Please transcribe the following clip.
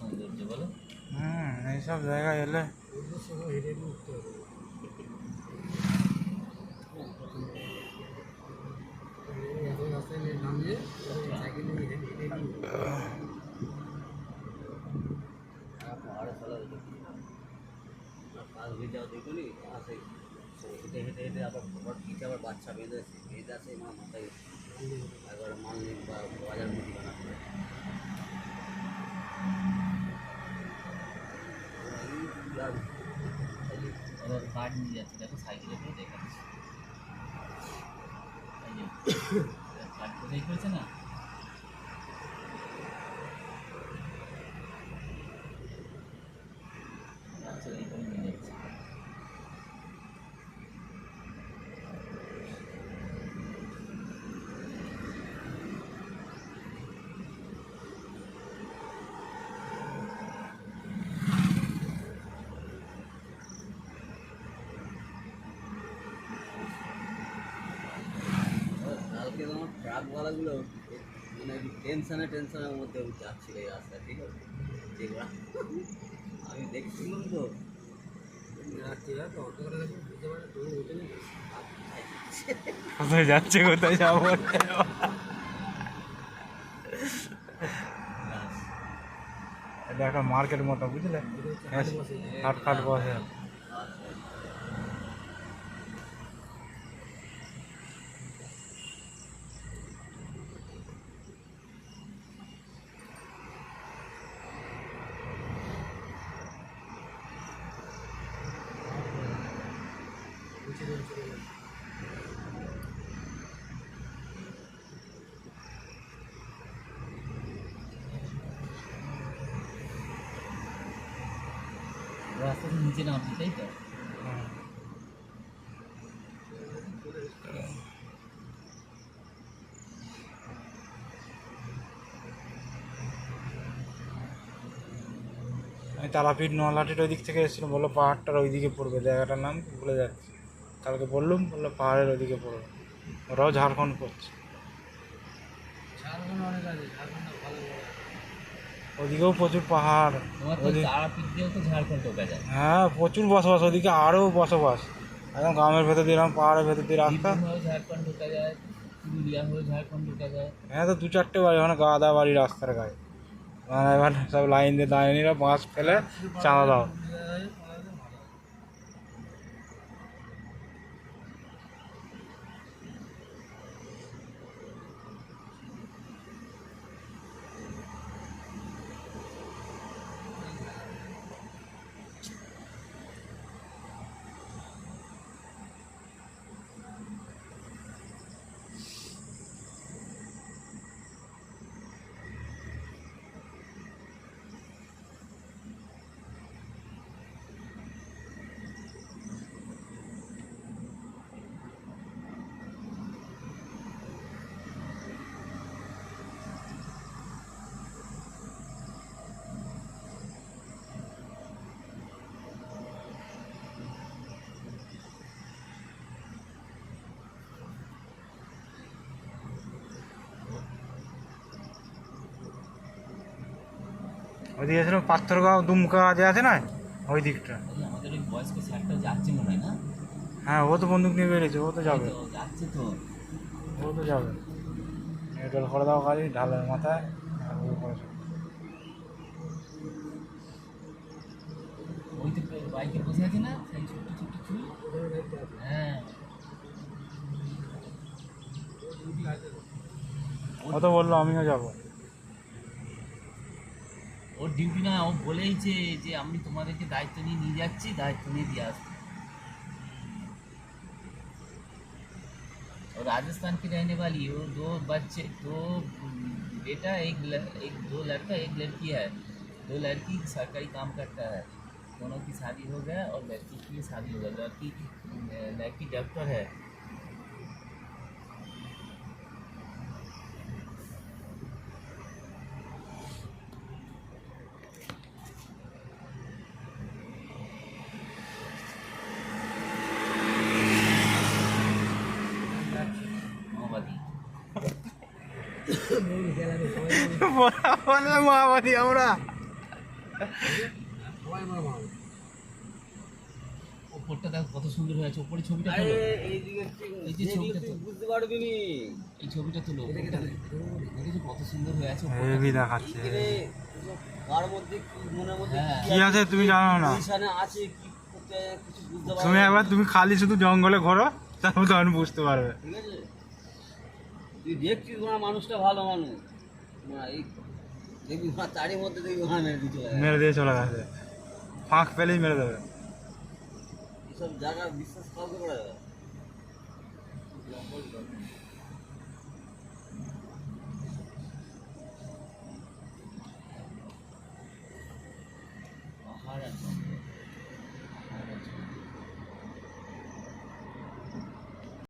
সৌন্দর্য বলো। এইসব জায়গায় এলে পাহাড়ে চলা পাশ দিয়ে যাও দেখুনি আসে হেঁটে হেঁটে হেঁটে আবার পিঠে আবার বাচ্চা বেঁধে আছে মা মাথায় একবারে মাল নেই বা বাজার মুড়ি বানাতে কার্ড নিয়ে যাচ্ছে দেখো সাইকেলে করে দেখাচ্ছে কার্ড কোথায় করেছে না আচ্ছা এইখানে নিয়ে যাচ্ছে কালকে আমার ট্রাকওয়ালাগুলো মানে টেনশনের মধ্যে যাচ্ছিল এই রাস্তা ঠিক আছে যেগুলো আমি দেখছিলাম তো কোথায় যাচ্ছে কোথায় যাবো এটা একটা মার্কেট মতো বুঝলে হাট ফাট বসে রাস্তা তো নিচে নামছি তাই তো আমি তারাপীঠ নোয়ালাটির ওই দিক থেকে এসেছিলাম, বললো পাহাড়টার ওই দিকে পড়বে, জায়গাটার নাম ভুলে যাচ্ছে। কালকে বললুম, বললো পাহাড়ের ওই দিকে পড়বে। ওরাও ঝাড়খণ্ড করছে, ওদিকেও প্রচুর পাহাড়। হ্যাঁ প্রচুর বসবাস, ওদিকে আরও বসবাস, একদম গ্রামের ভেতর দিয়ে এরকম পাহাড়ের ভেতর দিয়ে রাস্তা। হ্যাঁ তো 2-4টে বাড়ি, ওখানে গাদা বাড়ি রাস্তার গায়ে, মানে এবার সব লাইন দিয়ে দাঁড়িয়ে নিল, বাঁশ ফেলে চাঁদা দাও। ওইদিকে ছিল পাথরগাঁও দুমকা যে আছে না, ওই দিকটা। আমাদের ওই বয়স্ক স্যারটা যাচ্ছে মনে হয় না? হ্যাঁ ও তো বন্দুক নিয়ে বেরিয়েছে, ও তো যাবে, যাচ্ছে তো, ও তো যাবে। এটাল করে দাও গাড়ি ঢালের মাথায়, ওই তো বাইকে বসে আছে না, সেই ছোট্ট ছোট্ট চুল। হ্যাঁ ও তো বললো আমিও যাবো। ওর ডিউটি না, ও বলেইছে যে আমি তোমাদেরকে দায়িত্ব নিয়ে নিয়ে যাচ্ছি, দায়িত্ব নিয়ে দিয়ে আসবো। और राजस्थान की रहने वाली है, वो 2 बच्चे, 2 बेटा, एक 2 लड़का 1 लड़की है। 2 लड़की सरकारी काम करता है, दोनों की शादी हो गया और लड़की की शादी हो गया। लड़की डॉक्टर है। মাওবাদী আমরা ওপরটা দেখো কত সুন্দর হয়েছে, ওপরে ছবিটা তোলো, এই যে ছবিটা তোলো, বুঝতে পারবি নি এই ছবিটা তোলো, ওপরটা দেখেছো কত সুন্দর হয়ে আছে হেভি দেখাচ্ছে। কার মধ্যে কি মনের মধ্যে হ্যাঁ। কি আছে তুমি জানো না, পজিশনে আছে কি করতে কিছু বুঝতে পারবি তুমি একবার তুমি খালি শুধু জঙ্গলে ঘোরো, তারপর তখন বুঝতে পারবে। ঠিক আছে তুই দেখছিস না মানুষটা ভালো মানুষ না এই দেখবি তারই মধ্যে দেখবি মেরে দিতে হবে মেরে দিয়ে চলে গেছে, ফাঁক পেলেই মেরে দেবে। এসব জায়গা বিশ্বাস কাউকে করা যাবে